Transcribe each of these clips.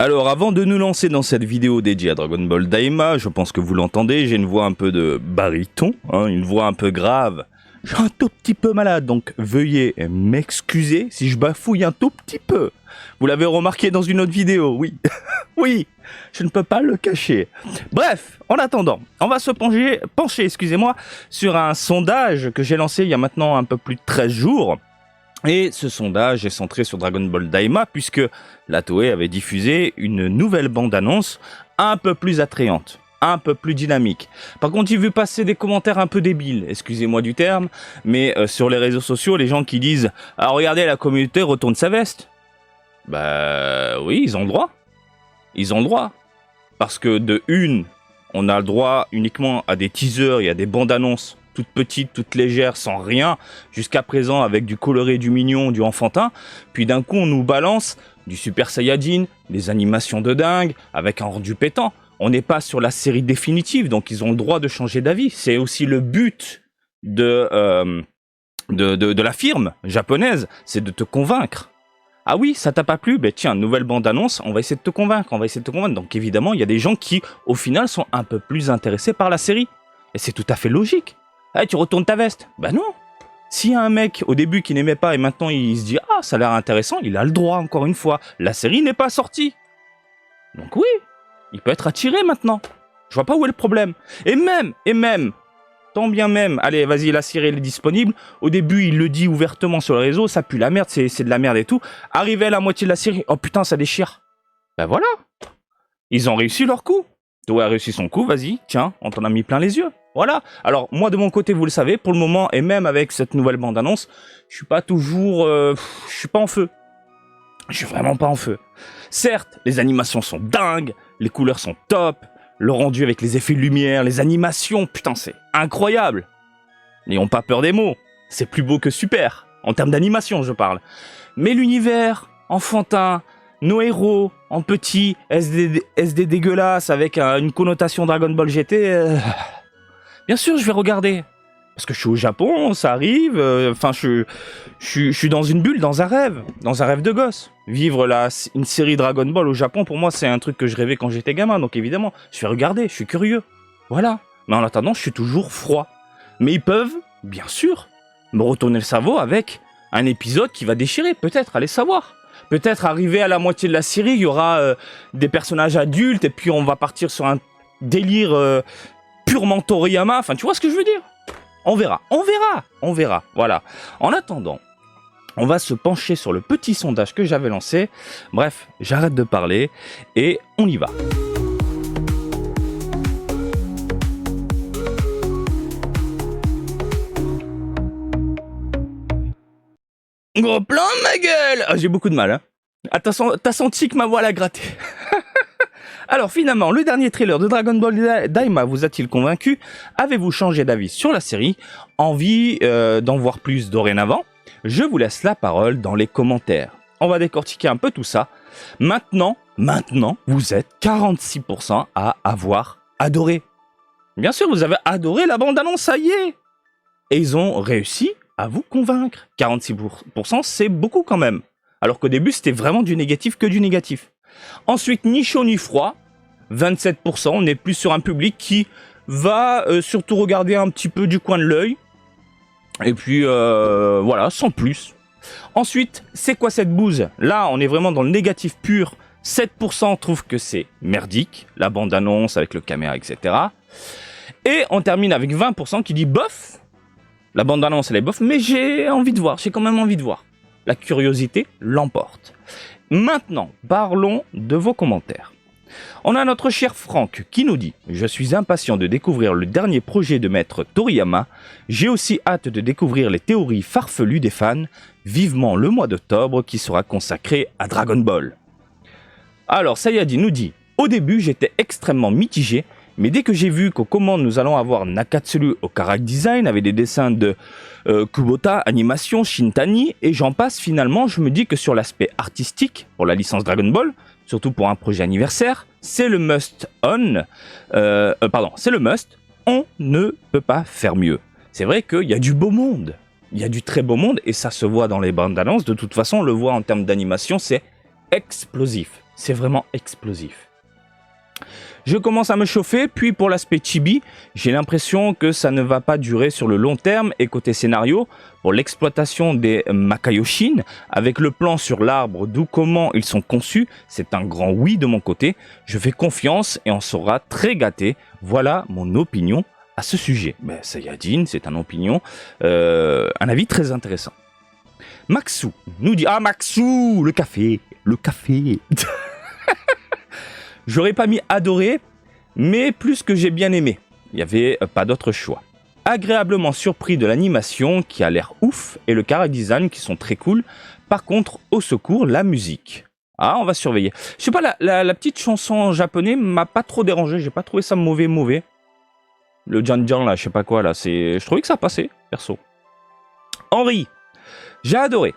Alors avant de nous lancer dans cette vidéo dédiée à Dragon Ball Daima, je pense que vous l'entendez, j'ai une voix un peu de baryton, une voix un peu grave. Je suis un tout petit peu malade, donc veuillez m'excuser si je bafouille un tout petit peu. Vous l'avez remarqué dans une autre vidéo, oui. Oui, je ne peux pas le cacher. Bref, en attendant, on va se pencher, excusez-moi, sur un sondage que j'ai lancé il y a maintenant un peu plus de 13 jours. Et ce sondage est centré sur Dragon Ball Daima puisque la Toei avait diffusé une nouvelle bande-annonce un peu plus attrayante, un peu plus dynamique. Par contre, j'ai vu passer des commentaires un peu débiles, excusez-moi du terme, mais sur les réseaux sociaux, les gens qui disent « Ah, regardez, la communauté retourne sa veste ». Bah oui, ils ont le droit. Ils ont le droit. Parce que de une, on a le droit uniquement à des teasers et à des bandes-annonces toutes petites, toutes légères, sans rien, jusqu'à présent avec du coloré, du mignon, du enfantin, puis d'un coup on nous balance du Super Saiyajin, des animations de dingue, avec un rendu pétant. On n'est pas sur la série définitive, donc ils ont le droit de changer d'avis. C'est aussi le but de la firme japonaise, c'est de te convaincre. Ah oui, ça t'a pas plu? Ben tiens, nouvelle bande-annonce, on va essayer de te convaincre, Donc évidemment, il y a des gens qui, au final, sont un peu plus intéressés par la série. Et c'est tout à fait logique. Eh, tu retournes ta veste? Bah non. S'il y a un mec au début qui n'aimait pas et maintenant il se dit ah ça a l'air intéressant, il a le droit encore une fois. La série n'est pas sortie. Donc oui, il peut être attiré maintenant. Je vois pas où est le problème. Et même, tant bien même, allez vas-y la série elle est disponible. Au début il le dit ouvertement sur le réseau, ça pue la merde, c'est de la merde et tout. Arrivé à la moitié de la série, oh putain ça déchire. Ben voilà, ils ont réussi leur coup. Toi a réussi son coup, vas-y, tiens, on t'en a mis plein les yeux. Voilà. Alors moi de mon côté, vous le savez, pour le moment et même avec cette nouvelle bande-annonce, je suis pas toujours, je suis pas en feu. Je suis vraiment pas en feu. Certes, les animations sont dingues, les couleurs sont top, le rendu avec les effets de lumière, les animations, putain c'est incroyable. N'ayons pas peur des mots, c'est plus beau que super en termes d'animation je parle. Mais l'univers enfantin, nos héros en petit, SD dégueulasse avec une connotation Dragon Ball GT. Bien sûr, je vais regarder. Parce que je suis au Japon, ça arrive. Enfin, je suis dans une bulle, dans un rêve de gosse. Vivre une série Dragon Ball au Japon, pour moi, c'est un truc que je rêvais quand j'étais gamin. Donc évidemment, je vais regarder, je suis curieux. Voilà. Mais en attendant, je suis toujours froid. Mais ils peuvent, bien sûr, me retourner le cerveau avec un épisode qui va déchirer. Peut-être, allez savoir. Peut-être arriver à la moitié de la série, il y aura des personnages adultes et puis on va partir sur un délire purement Toriyama. Enfin, tu vois ce que je veux dire? On verra. Voilà. En attendant, on va se pencher sur le petit sondage que j'avais lancé. Bref, j'arrête de parler et on y va. Gros plan de ma gueule! Ah, j'ai beaucoup de mal, hein. Ah, t'as senti que ma voix l'a gratté. Alors finalement, le dernier trailer de Dragon Ball Daima vous a-t-il convaincu? Avez-vous changé d'avis sur la série? Envie d'en voir plus dorénavant? Je vous laisse la parole dans les commentaires. On va décortiquer un peu tout ça. Maintenant, vous êtes 46% à avoir adoré. Bien sûr, vous avez adoré la bande-annonce, ça y est. Et ils ont réussi à vous convaincre. 46%, c'est beaucoup quand même. Alors qu'au début, c'était vraiment du négatif que du négatif. Ensuite, ni chaud ni froid, 27%, on est plus sur un public qui va surtout regarder un petit peu du coin de l'œil. Et puis, voilà, sans plus. Ensuite, c'est quoi cette bouse? Là, on est vraiment dans le négatif pur. 7% trouvent que c'est merdique, la bande-annonce avec le caméra, etc. Et on termine avec 20% qui dit bof. La bande-annonce, elle est bof, mais j'ai quand même envie de voir. La curiosité l'emporte. Maintenant, parlons de vos commentaires. On a notre cher Franck qui nous dit « Je suis impatient de découvrir le dernier projet de maître Toriyama. J'ai aussi hâte de découvrir les théories farfelues des fans. Vivement le mois d'octobre qui sera consacré à Dragon Ball. » Alors, Sayadi nous dit « Au début, j'étais extrêmement mitigé, mais dès que j'ai vu qu'aux commandes nous allons avoir Nakatsuru au character design avec des dessins de Kubota, animation, Shintani, et j'en passe, finalement, je me dis que sur l'aspect artistique, pour la licence Dragon Ball, surtout pour un projet anniversaire, c'est le must. On ne peut pas faire mieux. C'est vrai qu'il y a du beau monde. Il y a du très beau monde et ça se voit dans les bandes annonces. De toute façon, on le voit en termes d'animation, c'est explosif. c'est vraiment explosif. Je commence à me chauffer, puis pour l'aspect chibi, j'ai l'impression que ça ne va pas durer sur le long terme et côté scénario, pour l'exploitation des Makayoshin, avec le plan sur l'arbre d'où comment ils sont conçus, c'est un grand oui de mon côté, je fais confiance et on sera très gâté, voilà mon opinion à ce sujet. Ben, Sayajin, c'est un opinion, un avis très intéressant. Maxou nous dit, ah Maxou, le café. J'aurais pas mis adoré, mais plus que j'ai bien aimé. Il n'y avait pas d'autre choix. Agréablement surpris de l'animation qui a l'air ouf et le chara design qui sont très cool. Par contre, au secours, la musique. Ah, on va surveiller. Je sais pas, la petite chanson en japonais m'a pas trop dérangé. J'ai pas trouvé ça mauvais. Le Jan là, je sais pas quoi là, je trouvais que ça passait, perso. Henri, j'ai adoré.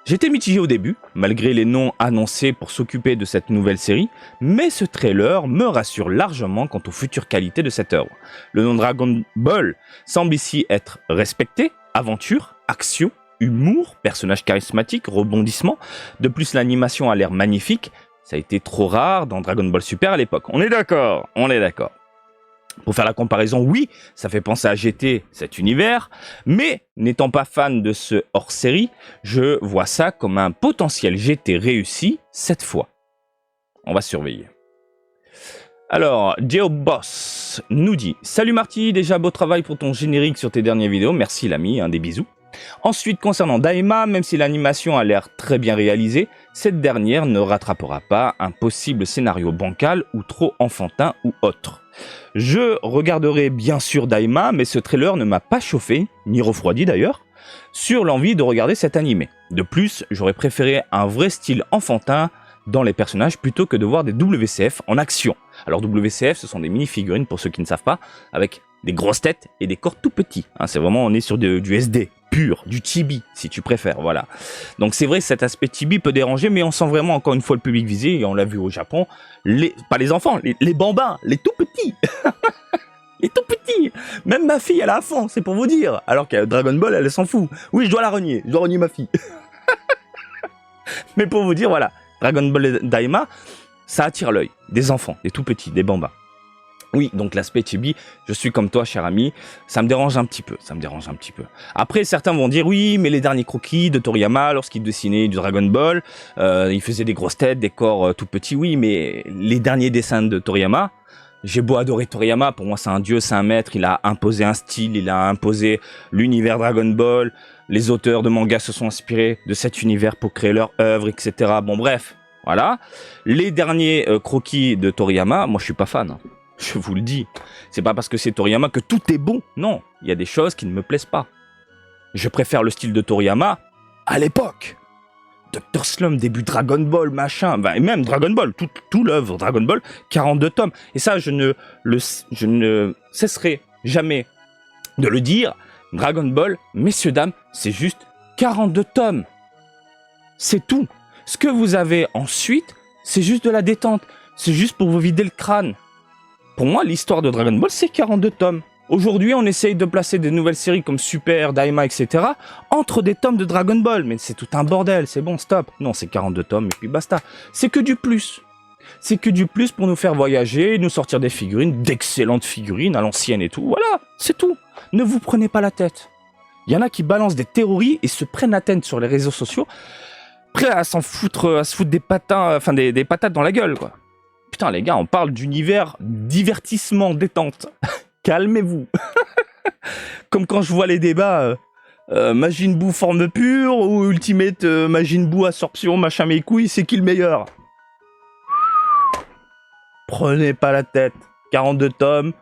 J'étais mitigé au début, malgré les noms annoncés pour s'occuper de cette nouvelle série, mais ce trailer me rassure largement quant aux futures qualités de cette œuvre. Le nom Dragon Ball semble ici être respecté, aventure, action, humour, personnage charismatique, rebondissement. De plus, l'animation a l'air magnifique, ça a été trop rare dans Dragon Ball Super à l'époque. On est d'accord. Pour faire la comparaison, oui, ça fait penser à GT, cet univers, mais n'étant pas fan de ce hors-série, je vois ça comme un potentiel GT réussi cette fois. On va surveiller. Alors, Geoboss nous dit « Salut Marty, déjà beau travail pour ton générique sur tes dernières vidéos, merci l'ami, des bisous. » Ensuite, concernant Daima, même si l'animation a l'air très bien réalisée, cette dernière ne rattrapera pas un possible scénario bancal ou trop enfantin ou autre. Je regarderai bien sûr Daima, mais ce trailer ne m'a pas chauffé, ni refroidi d'ailleurs, sur l'envie de regarder cet animé. De plus, j'aurais préféré un vrai style enfantin dans les personnages plutôt que de voir des WCF en action. Alors WCF, ce sont des mini-figurines pour ceux qui ne savent pas, avec des grosses têtes et des corps tout petits. C'est vraiment, on est sur du SD pur, du chibi si tu préfères, voilà. Donc c'est vrai, cet aspect chibi peut déranger, mais on sent vraiment encore une fois le public visé, et on l'a vu au Japon, pas les enfants, les bambins, les tout petits. Les tout petits. Même ma fille, elle a à fond, c'est pour vous dire. Alors qu'à Dragon Ball, elle s'en fout. Oui, je dois renier ma fille. Mais pour vous dire, voilà, Dragon Ball Daima, ça attire l'œil. Des enfants, des tout petits, des bambins. Oui, donc l'aspect chibi, je suis comme toi, cher ami, ça me dérange un petit peu, Après, certains vont dire, oui, mais les derniers croquis de Toriyama, lorsqu'il dessinait du Dragon Ball, il faisait des grosses têtes, des corps tout petits, oui, mais les derniers dessins de Toriyama, j'ai beau adorer Toriyama, pour moi c'est un dieu, c'est un maître, il a imposé un style, il a imposé l'univers Dragon Ball, les auteurs de manga se sont inspirés de cet univers pour créer leur œuvre, etc. Bon bref, voilà. Les derniers croquis de Toriyama, moi je suis pas fan. Je vous le dis, c'est pas parce que c'est Toriyama que tout est bon. Non, il y a des choses qui ne me plaisent pas. Je préfère le style de Toriyama à l'époque. Dr. Slump, début Dragon Ball, machin, et même Dragon Ball, tout l'œuvre Dragon Ball, 42 tomes. Et ça, je ne cesserai jamais de le dire. Dragon Ball, messieurs, dames, c'est juste 42 tomes. C'est tout. Ce que vous avez ensuite, c'est juste de la détente. C'est juste pour vous vider le crâne. Pour moi, l'histoire de Dragon Ball, c'est 42 tomes. Aujourd'hui, on essaye de placer des nouvelles séries comme Super, Daima, etc. entre des tomes de Dragon Ball. Mais c'est tout un bordel, c'est bon, stop. Non, c'est 42 tomes et puis basta. C'est que du plus. C'est que du plus pour nous faire voyager, nous sortir des figurines, d'excellentes figurines à l'ancienne et tout. Voilà, c'est tout. Ne vous prenez pas la tête. Il y en a qui balancent des théories et se prennent la tête sur les réseaux sociaux, prêts à se foutre des patins, enfin des patates dans la gueule, quoi. Putain, les gars, on parle d'univers divertissement, détente. Calmez-vous. Comme quand je vois les débats Majin Buu forme pure ou Ultimate Majin Buu absorption, machin mes couilles, c'est qui le meilleur? Prenez pas la tête. 42 tomes,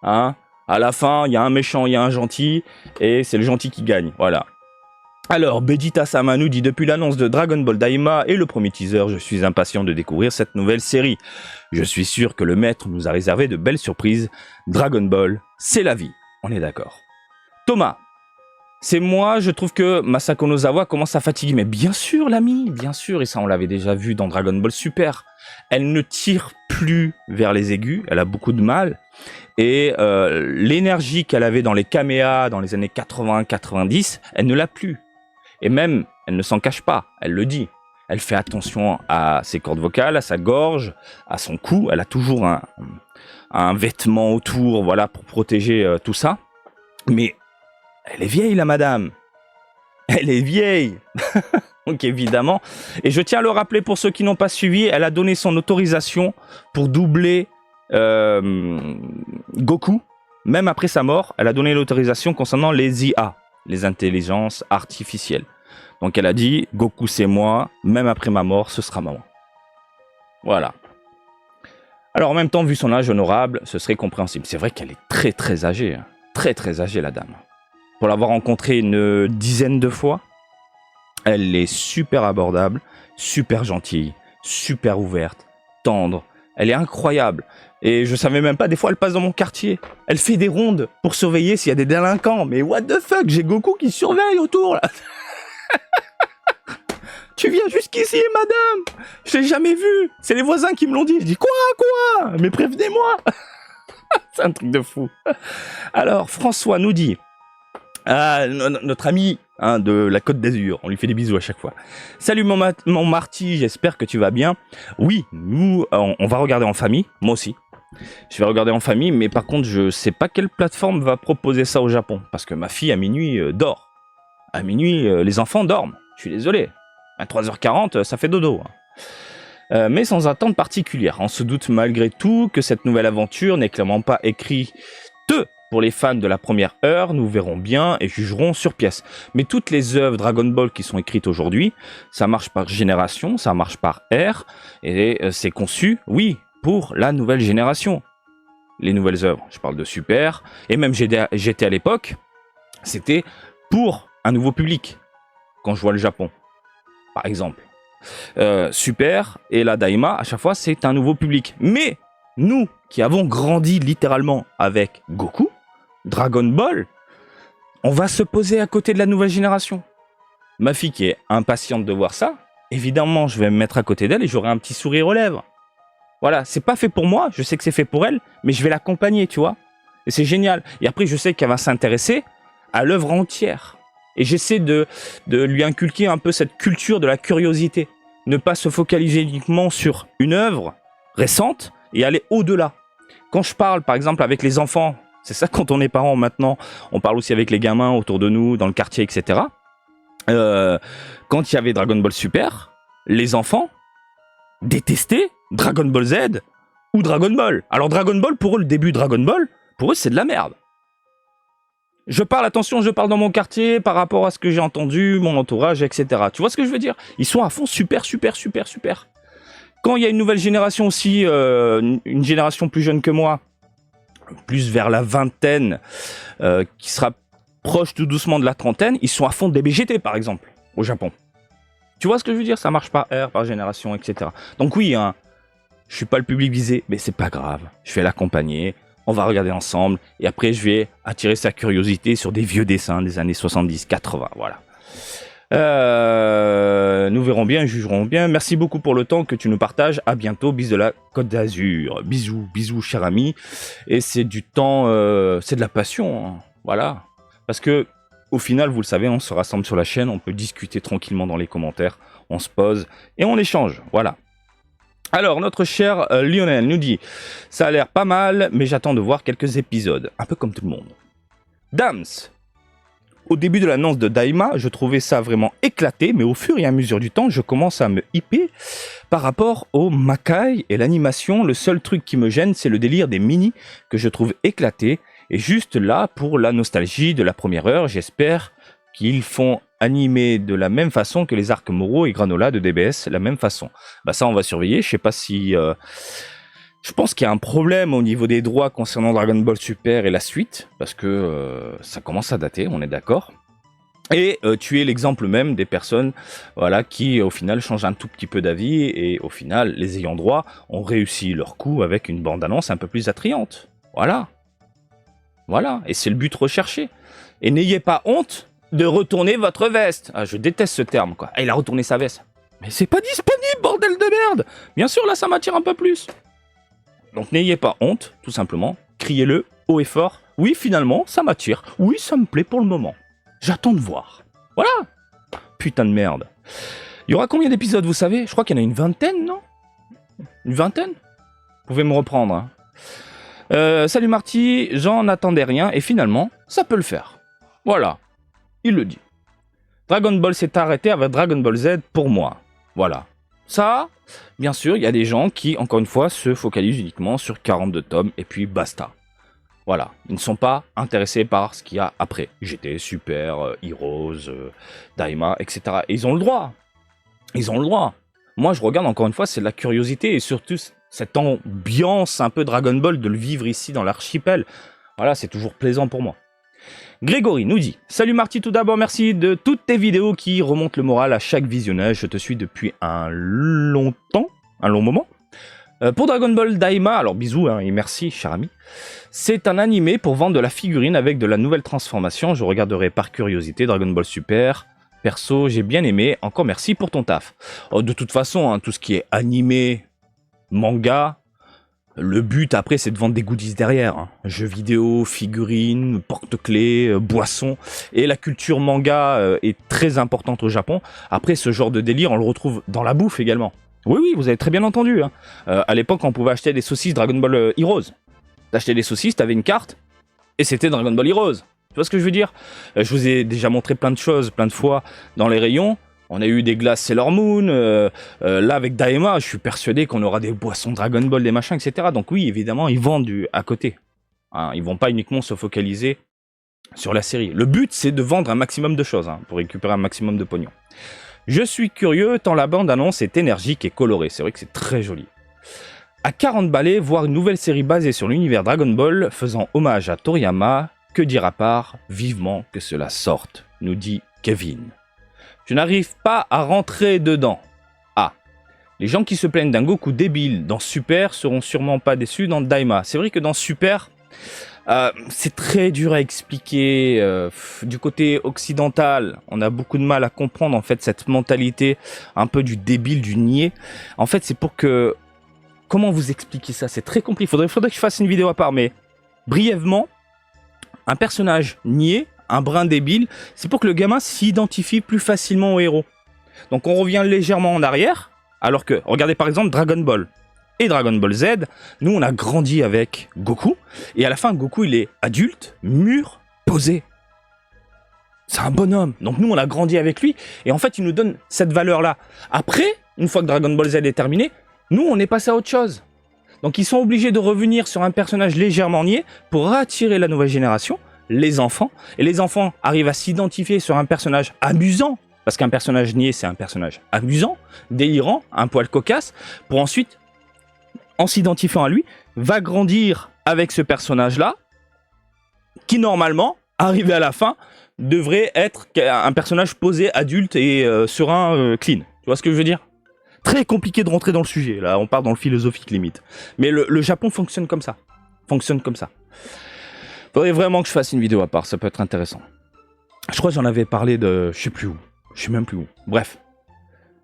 hein. À la fin, il y a un méchant, il y a un gentil, et c'est le gentil qui gagne, voilà. Alors, Vegeta-sama nous dit « Depuis l'annonce de Dragon Ball Daima et le premier teaser, je suis impatient de découvrir cette nouvelle série. Je suis sûr que le maître nous a réservé de belles surprises. Dragon Ball, c'est la vie. » On est d'accord. Thomas, c'est moi, je trouve que Masako Nozawa commence à fatiguer. Mais bien sûr, l'ami, bien sûr, et ça on l'avait déjà vu dans Dragon Ball Super. Elle ne tire plus vers les aigus, elle a beaucoup de mal. Et l'énergie qu'elle avait dans les Kameha dans les années 80-90, elle ne l'a plus. Et même, elle ne s'en cache pas, elle le dit. Elle fait attention à ses cordes vocales, à sa gorge, à son cou. Elle a toujours un vêtement autour, voilà, pour protéger tout ça. Mais elle est vieille, la madame. Elle est vieille. Donc évidemment. Et je tiens à le rappeler pour ceux qui n'ont pas suivi, elle a donné son autorisation pour doubler Goku. Même après sa mort, elle a donné l'autorisation concernant les IA, les intelligences artificielles. Donc elle a dit, Goku c'est moi, même après ma mort, ce sera moi. Voilà. Alors en même temps, vu son âge honorable, ce serait compréhensible. C'est vrai qu'elle est très très âgée. Hein. Très très âgée la dame. Pour l'avoir rencontrée une dizaine de fois, elle est super abordable, super gentille, super ouverte, tendre. Elle est incroyable. Et je savais même pas, des fois elle passe dans mon quartier. Elle fait des rondes pour surveiller s'il y a des délinquants. Mais what the fuck, j'ai Goku qui surveille autour là. Tu viens jusqu'ici, madame. Je l'ai jamais vu. C'est les voisins qui me l'ont dit. Je dis quoi? Mais prévenez-moi. C'est un truc de fou. Alors, François nous dit, notre ami de la Côte d'Azur, on lui fait des bisous à chaque fois. Salut mon Marty, j'espère que tu vas bien. Oui, nous, on va regarder en famille, moi aussi. Je vais regarder en famille, mais par contre, je sais pas quelle plateforme va proposer ça au Japon. Parce que ma fille, à minuit, dort. À minuit, les enfants dorment. Je suis désolé. À 3h40, ça fait dodo. Mais sans attente particulière. On se doute malgré tout que cette nouvelle aventure n'est clairement pas écrite pour les fans de la première heure. Nous verrons bien et jugerons sur pièce. Mais toutes les œuvres Dragon Ball qui sont écrites aujourd'hui, ça marche par génération, ça marche par ère, et c'est conçu, oui, pour la nouvelle génération. Les nouvelles œuvres, je parle de Super, et même GT à l'époque, c'était pour un nouveau public, quand je vois le Japon, par exemple. Super et la Daima, à chaque fois, c'est un nouveau public. Mais nous, qui avons grandi littéralement avec Goku, Dragon Ball, on va se poser à côté de la nouvelle génération. Ma fille qui est impatiente de voir ça, évidemment, je vais me mettre à côté d'elle et j'aurai un petit sourire aux lèvres. Voilà, c'est pas fait pour moi, je sais que c'est fait pour elle, mais je vais l'accompagner, tu vois. Et c'est génial. Et après, je sais qu'elle va s'intéresser à l'œuvre entière. Et j'essaie de lui inculquer un peu cette culture de la curiosité. Ne pas se focaliser uniquement sur une œuvre récente et aller au-delà. Quand je parle, par exemple, avec les enfants, c'est ça quand on est parents maintenant, on parle aussi avec les gamins autour de nous, dans le quartier, etc. Quand il y avait Dragon Ball Super, les enfants détestaient Dragon Ball Z ou Dragon Ball. Alors Dragon Ball, pour eux, le début Dragon Ball, pour eux, c'est de la merde. Je parle dans mon quartier par rapport à ce que j'ai entendu, mon entourage, etc. Tu vois ce que je veux dire? Ils sont à fond super. Quand il y a une nouvelle génération aussi, une génération plus jeune que moi, plus vers la vingtaine, qui sera proche tout doucement de la trentaine, ils sont à fond des BGT par exemple, au Japon. Tu vois ce que je veux dire? Ça marche par ère, par génération, etc. Donc oui, hein, je suis pas le public visé, mais c'est pas grave. Je vais l'accompagner. On va regarder ensemble et après je vais attirer sa curiosité sur des vieux dessins des années 70-80, voilà. Nous verrons bien, jugerons bien. Merci beaucoup pour le temps que tu nous partages. À bientôt, bisous de la Côte d'Azur. Bisous, cher ami. Et c'est du temps, c'est de la passion, hein. Voilà. Parce que au final, vous le savez, on se rassemble sur la chaîne, on peut discuter tranquillement dans les commentaires, on se pose et on échange, voilà. Alors, notre cher Lionel nous dit « Ça a l'air pas mal, mais j'attends de voir quelques épisodes. » Un peu comme tout le monde. Dams. Au début de l'annonce de Daima, je trouvais ça vraiment éclaté, mais au fur et à mesure du temps, je commence à me hyper par rapport au Makai et l'animation. Le seul truc qui me gêne, c'est le délire des mini que je trouve éclaté. Et juste là, pour la nostalgie de la première heure, j'espère qu'ils font animé de la même façon que les arcs Moro et Granola de DBS, la même façon. Bah ça, on va surveiller. Je sais pas si... je pense qu'il y a un problème au niveau des droits concernant Dragon Ball Super et la suite, parce que ça commence à dater, on est d'accord. Et tu es l'exemple même des personnes voilà, qui, au final, changent un tout petit peu d'avis, et au final, les ayants droit ont réussi leur coup avec une bande-annonce un peu plus attrayante. Voilà. Voilà, et c'est le but recherché. Et n'ayez pas honte de retourner votre veste. Ah, je déteste ce terme, quoi. Ah, il a retourné sa veste. Mais c'est pas disponible, bordel de merde. Bien sûr, là, ça m'attire un peu plus. Donc, n'ayez pas honte, tout simplement. Criez-le haut et fort. Oui, finalement, ça m'attire. Oui, ça me plaît pour le moment. J'attends de voir. Voilà. Putain de merde. Il y aura combien d'épisodes, vous savez? Je crois qu'il y en a une vingtaine, non? Une vingtaine? Vous pouvez me reprendre. Hein. Salut Marty, j'en attendais rien et finalement, ça peut le faire. Voilà, il le dit. Dragon Ball s'est arrêté avec Dragon Ball Z pour moi. Voilà. Ça, bien sûr, il y a des gens qui, encore une fois, se focalisent uniquement sur 42 tomes et puis basta. Voilà, ils ne sont pas intéressés par ce qu'il y a après. GT, Super, Heroes, Daima, etc. Et ils ont le droit. Ils ont le droit. Moi, je regarde, encore une fois, c'est de la curiosité et surtout cette ambiance un peu Dragon Ball de le vivre ici dans l'archipel. Voilà, c'est toujours plaisant pour moi. Grégory nous dit « Salut Marty, tout d'abord, merci de toutes tes vidéos qui remontent le moral à chaque visionnage. Je te suis depuis un long moment. Pour Dragon Ball Daima, alors bisous hein, et merci cher ami, c'est un animé pour vendre de la figurine avec de la nouvelle transformation. Je regarderai par curiosité Dragon Ball Super. Perso, j'ai bien aimé. Encore merci pour ton taf. Oh, de toute façon, hein, tout ce qui est animé, manga, le but après c'est de vendre des goodies derrière. Hein. Jeux vidéo, figurines, porte-clés, boissons. Et la culture manga est très importante au Japon. Après, ce genre de délire, on le retrouve dans la bouffe également. Oui, oui, vous avez très bien entendu. Hein. À l'époque, on pouvait acheter des saucisses Dragon Ball Heroes. T'achetais des saucisses, t'avais une carte, et c'était Dragon Ball Heroes. Tu vois ce que je veux dire? Je vous ai déjà montré plein de choses, plein de fois, dans les rayons. On a eu des glaces Sailor Moon. Là, avec Daima, je suis persuadé qu'on aura des boissons Dragon Ball, des machins, etc. Donc oui, évidemment, ils vendent à côté. Hein, ils vont pas uniquement se focaliser sur la série. Le but, c'est de vendre un maximum de choses, hein, pour récupérer un maximum de pognon. Je suis curieux tant la bande-annonce est énergique et colorée. C'est vrai que c'est très joli. À 40 balais, voir une nouvelle série basée sur l'univers Dragon Ball faisant hommage à Toriyama, que dire à part, vivement que cela sorte, nous dit Kevin. Je n'arrive pas à rentrer dedans. Ah, les gens qui se plaignent d'un Goku débile dans Super seront sûrement pas déçus dans Daima. C'est vrai que dans Super, c'est très dur à expliquer. Du côté occidental, on a beaucoup de mal à comprendre en fait cette mentalité un peu du débile, du niais. En fait, c'est pour que... Comment vous expliquer ça? C'est très compliqué. Faudrait que je fasse une vidéo à part, mais brièvement, un personnage niais, un brin débile, c'est pour que le gamin s'identifie plus facilement au héros. Donc on revient légèrement en arrière, alors que, regardez par exemple Dragon Ball et Dragon Ball Z, nous on a grandi avec Goku, et à la fin Goku il est adulte, mûr, posé. C'est un bonhomme, donc nous on a grandi avec lui, et en fait il nous donne cette valeur-là. Après, une fois que Dragon Ball Z est terminé, nous on est passé à autre chose. Donc ils sont obligés de revenir sur un personnage légèrement niais pour attirer la nouvelle génération, les enfants, et les enfants arrivent à s'identifier sur un personnage amusant, parce qu'un personnage niais c'est un personnage amusant, délirant, un poil cocasse, pour ensuite, en s'identifiant à lui, va grandir avec ce personnage-là, qui normalement, arrivé à la fin, devrait être un personnage posé, adulte et serein, clean. Tu vois ce que je veux dire? Très compliqué de rentrer dans le sujet, là on part dans le philosophique limite. Mais le Japon fonctionne comme ça. Faudrait vraiment que je fasse une vidéo à part, ça peut être intéressant. Je crois que j'en avais parlé de... je sais même plus où. Bref.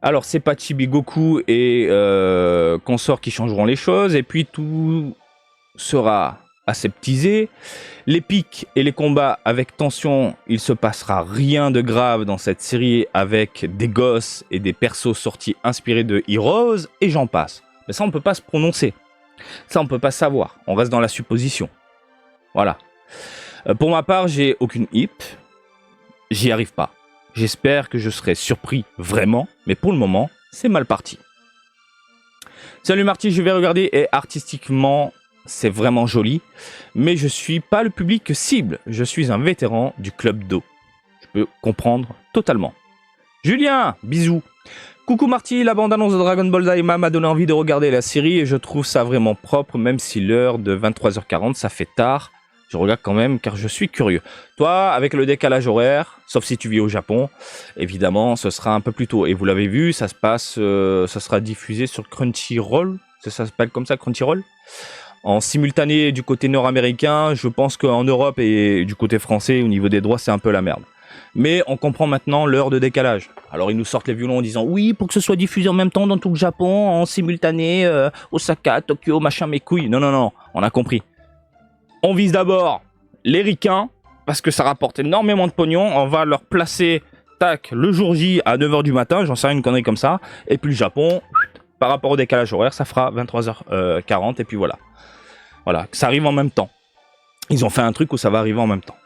Alors c'est pas Chibi Goku et consorts qui changeront les choses, et puis tout sera aseptisé. Les pics et les combats avec tension, il se passera rien de grave dans cette série avec des gosses et des persos sortis inspirés de Heroes, et j'en passe. Mais ça on peut pas se prononcer. Ça on peut pas savoir, on reste dans la supposition. Voilà. Pour ma part, j'ai aucune hype. J'y arrive pas. J'espère que je serai surpris vraiment, mais pour le moment, c'est mal parti. Salut Marty, je vais regarder et artistiquement, c'est vraiment joli, mais je suis pas le public cible. Je suis un vétéran du club d'eau. Je peux comprendre totalement. Julien, bisous. Coucou Marty, la bande-annonce de Dragon Ball Daima m'a donné envie de regarder la série et je trouve ça vraiment propre, même si l'heure de 23h40, ça fait tard. Je regarde quand même car je suis curieux. Toi, avec le décalage horaire, sauf si tu vis au Japon, évidemment, ce sera un peu plus tôt. Et vous l'avez vu, ça sera diffusé sur Crunchyroll. Ça s'appelle comme ça, Crunchyroll. En simultané du côté nord-américain, je pense qu'en Europe et du côté français, au niveau des droits, c'est un peu la merde. Mais on comprend maintenant l'heure de décalage. Alors ils nous sortent les violons en disant oui, pour que ce soit diffusé en même temps dans tout le Japon, en simultané, Osaka, Tokyo, machin, mes couilles. Non, non, non, on a compris. On vise d'abord les ricains, parce que ça rapporte énormément de pognon. On va leur placer tac, le jour J à 9h du matin, j'en sais rien, une connerie comme ça, et puis le Japon, par rapport au décalage horaire, ça fera 23h40, et puis voilà. Voilà, ça arrive en même temps. Ils ont fait un truc où ça va arriver en même temps.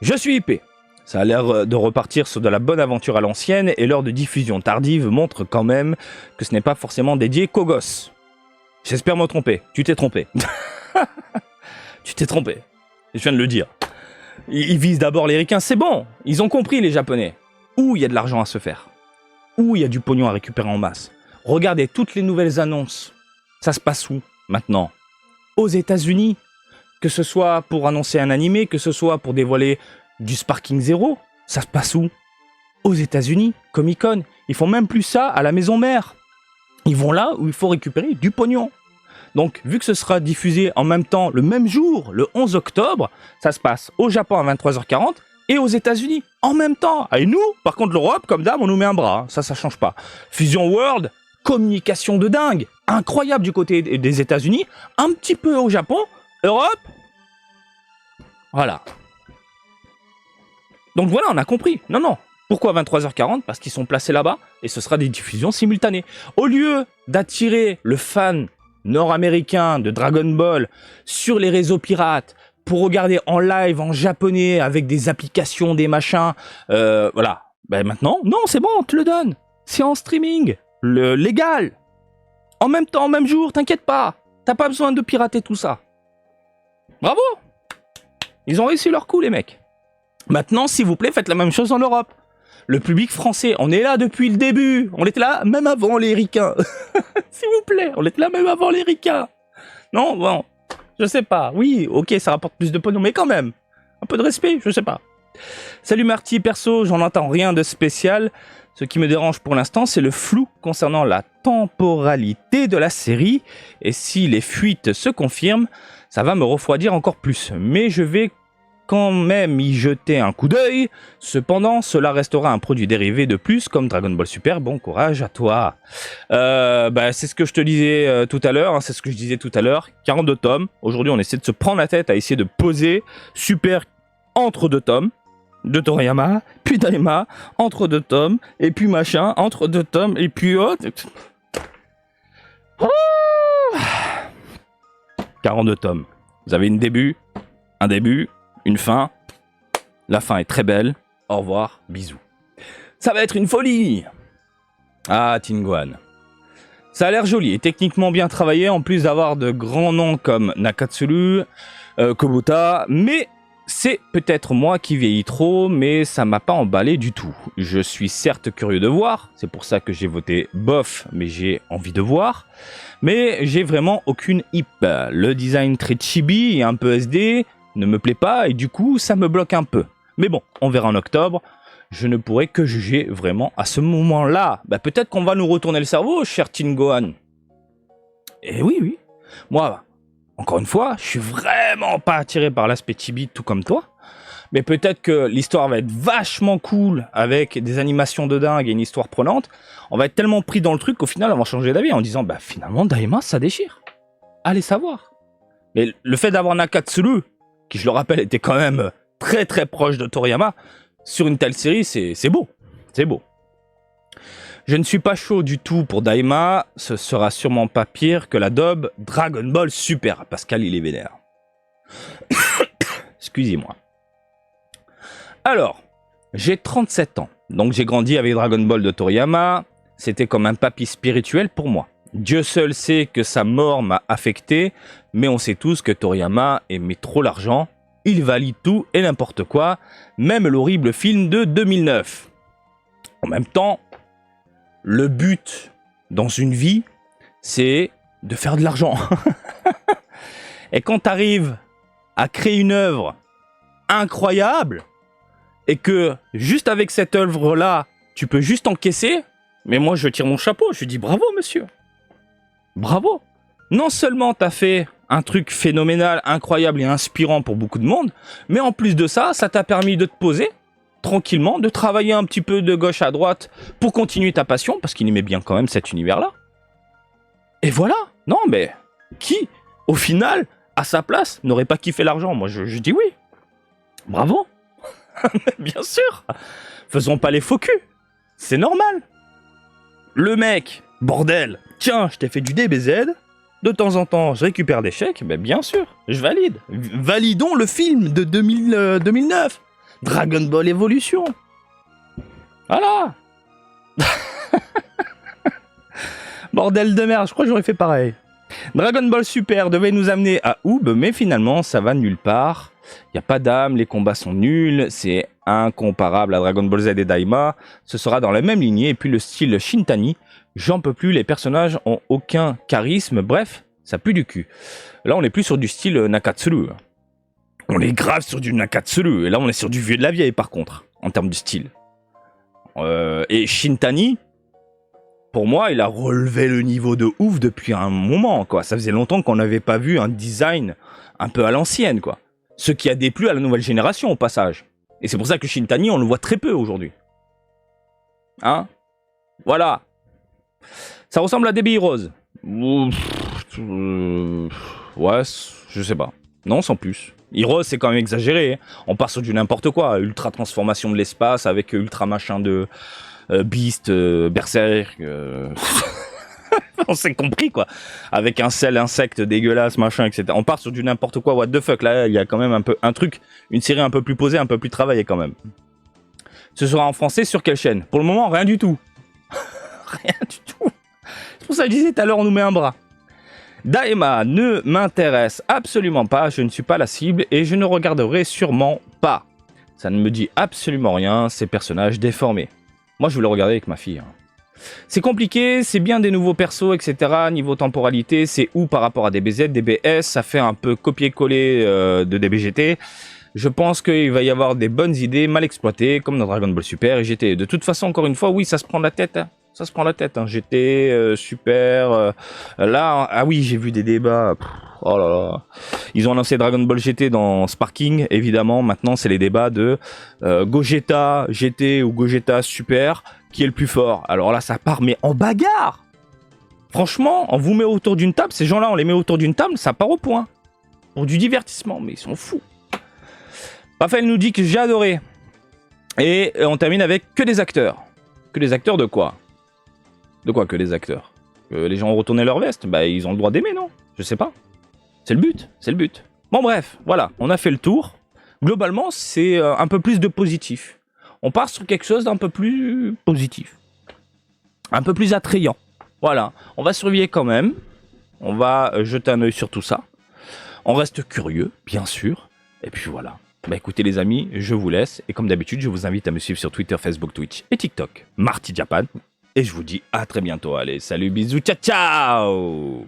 Je suis IP. Ça a l'air de repartir sur de la bonne aventure à l'ancienne, et l'heure de diffusion tardive montre quand même que ce n'est pas forcément dédié qu'aux gosses. J'espère me tromper. Tu t'es trompé. Tu t'es trompé. Je viens de le dire. Ils visent d'abord les ricains, c'est bon. Ils ont compris, les Japonais. Où il y a de l'argent à se faire. Où il y a du pognon à récupérer en masse. Regardez toutes les nouvelles annonces. Ça se passe où, maintenant? Aux États-Unis. Que ce soit pour annoncer un animé, que ce soit pour dévoiler du Sparking Zero. Ça se passe où? Aux États-Unis, Comic-Con. Ils font même plus ça à la maison mère. Ils vont là où il faut récupérer du pognon. Donc, vu que ce sera diffusé en même temps, le même jour, le 11 octobre, ça se passe au Japon à 23h40 et aux États-Unis en même temps. Et nous, par contre, l'Europe, comme d'hab, on nous met un bras. Ça change pas. Fusion World, communication de dingue. Incroyable du côté des États-Unis, un petit peu au Japon. Europe, voilà. Donc voilà, on a compris. Non. Pourquoi 23h40? Parce qu'ils sont placés là-bas et ce sera des diffusions simultanées. Au lieu d'attirer le fan nord-américain de Dragon Ball sur les réseaux pirates pour regarder en live en japonais avec des applications, des machins, voilà. Ben maintenant, non, c'est bon, on te le donne. C'est en streaming, le légal. En même temps, en même jour, t'inquiète pas. T'as pas besoin de pirater tout ça. Bravo. Ils ont réussi leur coup, les mecs. Maintenant, s'il vous plaît, faites la même chose en Europe. Le public français, on est là depuis le début. On était là même avant les ricains. S'il vous plaît, on était là même avant les ricains. Non, bon, je sais pas. Oui, ok, ça rapporte plus de pognon, mais quand même. Un peu de respect, je sais pas. Salut Marty, perso, j'en entends rien de spécial. Ce qui me dérange pour l'instant, c'est le flou concernant la temporalité de la série. Et si les fuites se confirment, ça va me refroidir encore plus. Mais je vais quand même y jeter un coup d'œil. Cependant, cela restera un produit dérivé de plus comme Dragon Ball Super. Bon courage à toi. C'est ce que je te disais tout à l'heure. C'est ce que je disais tout à l'heure. 42 tomes. Aujourd'hui, on essaie de se prendre la tête à essayer de poser Super entre 2 tomes de Toriyama, puis Daima entre 2 tomes, et puis machin entre 2 tomes, et puis autre. 42 tomes. Vous avez un début, une fin. La fin est très belle. Au revoir, bisous. Ça va être une folie. Ah, Tinguan. Ça a l'air joli et techniquement bien travaillé, en plus d'avoir de grands noms comme Nakatsuru, Kobuta, mais c'est peut-être moi qui vieillis trop, mais ça m'a pas emballé du tout. Je suis certes curieux de voir, c'est pour ça que j'ai voté bof, mais j'ai envie de voir. Mais j'ai vraiment aucune hype. Le design très chibi et un peu SD ne me plaît pas et du coup ça me bloque un peu. Mais bon, on verra en octobre. Je ne pourrais que juger vraiment à ce moment-là. Peut-être qu'on va nous retourner le cerveau, cher Tingohan. Et oui. Moi, encore une fois, je suis vraiment pas attiré par l'aspect chibi tout comme toi. Mais peut-être que l'histoire va être vachement cool avec des animations de dingue et une histoire prenante. On va être tellement pris dans le truc qu'au final on va changer d'avis en disant finalement Daima ça déchire. Allez savoir. Mais le fait d'avoir Nakatsuru, qui je le rappelle était quand même très très proche de Toriyama, sur une telle série c'est beau. C'est beau. Je ne suis pas chaud du tout pour Daima, ce sera sûrement pas pire que la dub Dragon Ball Super. Pascal il est vénère. Excusez-moi. Alors, j'ai 37 ans, donc j'ai grandi avec Dragon Ball de Toriyama, c'était comme un papy spirituel pour moi. Dieu seul sait que sa mort m'a affecté, mais on sait tous que Toriyama aimait trop l'argent, il valide tout et n'importe quoi, même l'horrible film de 2009. En même temps, le but dans une vie, c'est de faire de l'argent. Et quand tu arrives à créer une œuvre incroyable, et que juste avec cette œuvre-là, tu peux juste encaisser, mais moi je tire mon chapeau, je dis bravo monsieur. Bravo. Non seulement t'as fait un truc phénoménal, incroyable et inspirant pour beaucoup de monde, mais en plus de ça, ça t'a permis de te poser tranquillement, de travailler un petit peu de gauche à droite pour continuer ta passion, parce qu'il aimait bien quand même cet univers-là. Et voilà. Non mais, qui, au final, à sa place, n'aurait pas kiffé l'argent? Moi je dis oui. Bravo. Bien sûr. Faisons pas les faux culs. C'est normal. Le mec, bordel, tiens, je t'ai fait du DBZ. De temps en temps, je récupère des chèques. Ben bien sûr, je valide. Validons le film de 2009. Dragon Ball Evolution. Voilà. Bordel de merde, je crois que j'aurais fait pareil. Dragon Ball Super devait nous amener à Oob, mais finalement, ça va nulle part. Il n'y a pas d'âme, les combats sont nuls, c'est incomparable à Dragon Ball Z et Daima. Ce sera dans la même lignée, et puis le style Shintani, j'en peux plus, les personnages ont aucun charisme, bref, ça pue du cul. Là, on est plus sur du style Nakatsuru. On est grave sur du Nakatsuru, et là, on est sur du vieux de la vieille, par contre, en termes de style. Et Shintani, pour moi, il a relevé le niveau de ouf depuis un moment, quoi. Ça faisait longtemps qu'on n'avait pas vu un design un peu à l'ancienne, quoi. Ce qui a déplu à la nouvelle génération, au passage. Et c'est pour ça que Shintani, on le voit très peu aujourd'hui. Hein? Voilà. Ça ressemble à Debbie Rose. Ouais, je sais pas. Non, sans plus. Heroes, c'est quand même exagéré. On part sur du n'importe quoi. Ultra transformation de l'espace avec ultra machin de Beast, Berserk. On s'est compris, quoi. Avec un sel insecte dégueulasse, machin, etc. On part sur du n'importe quoi, what the fuck. Là, il y a quand même un truc, une série un peu plus posée, un peu plus travaillée quand même. Ce sera en français sur quelle chaîne? Pour le moment, rien du tout. Rien du tout. C'est pour ça que je disais tout à l'heure, on nous met un bras. Daima ne m'intéresse absolument pas, je ne suis pas la cible et je ne regarderai sûrement pas. Ça ne me dit absolument rien, ces personnages déformés. Moi, je voulais regarder avec ma fille. C'est compliqué, c'est bien des nouveaux persos, etc. Niveau temporalité, c'est où par rapport à DBZ, DBS, ça fait un peu copier-coller de DBGT. Je pense qu'il va y avoir des bonnes idées mal exploitées, comme dans Dragon Ball Super et GT. De toute façon, encore une fois, oui, ça se prend la tête. Hein. Ça se prend la tête. Hein. GT, Super. Là, ah oui, j'ai vu des débats. Oh là là. Ils ont annoncé Dragon Ball GT dans Sparking, évidemment. Maintenant, c'est les débats de Gogeta GT ou Gogeta Super. Qui est le plus fort? Alors là, ça part, mais en bagarre. Franchement, on vous met autour d'une table. Ces gens-là, on les met autour d'une table, ça part au point. Pour du divertissement, mais ils sont fous. Raphaël nous dit que j'ai adoré. Et on termine avec que des acteurs. Que des acteurs de quoi? De quoi que des acteurs? Que les gens ont retourné leur veste? Bah, ils ont le droit d'aimer, non? Je sais pas. C'est le but, c'est le but. Bon bref, voilà, on a fait le tour. Globalement, c'est un peu plus de positif. On part sur quelque chose d'un peu plus positif. Un peu plus attrayant. Voilà, on va surveiller quand même. On va jeter un œil sur tout ça. On reste curieux, bien sûr. Et puis voilà. Bah écoutez les amis, je vous laisse. Et comme d'habitude, je vous invite à me suivre sur Twitter, Facebook, Twitch et TikTok. Marty Japan. Et je vous dis à très bientôt. Allez, salut, bisous, ciao, ciao!